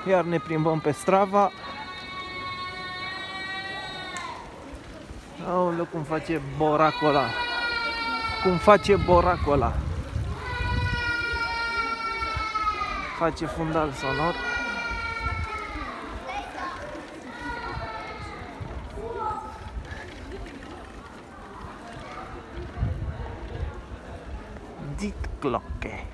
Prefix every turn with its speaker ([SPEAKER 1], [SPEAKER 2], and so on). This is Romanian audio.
[SPEAKER 1] Iar ne plimbăm pe Strava. Aoleu, cum face boracul ăla. Cum face boracul ăla. Face fundal sonor. Dit glocke.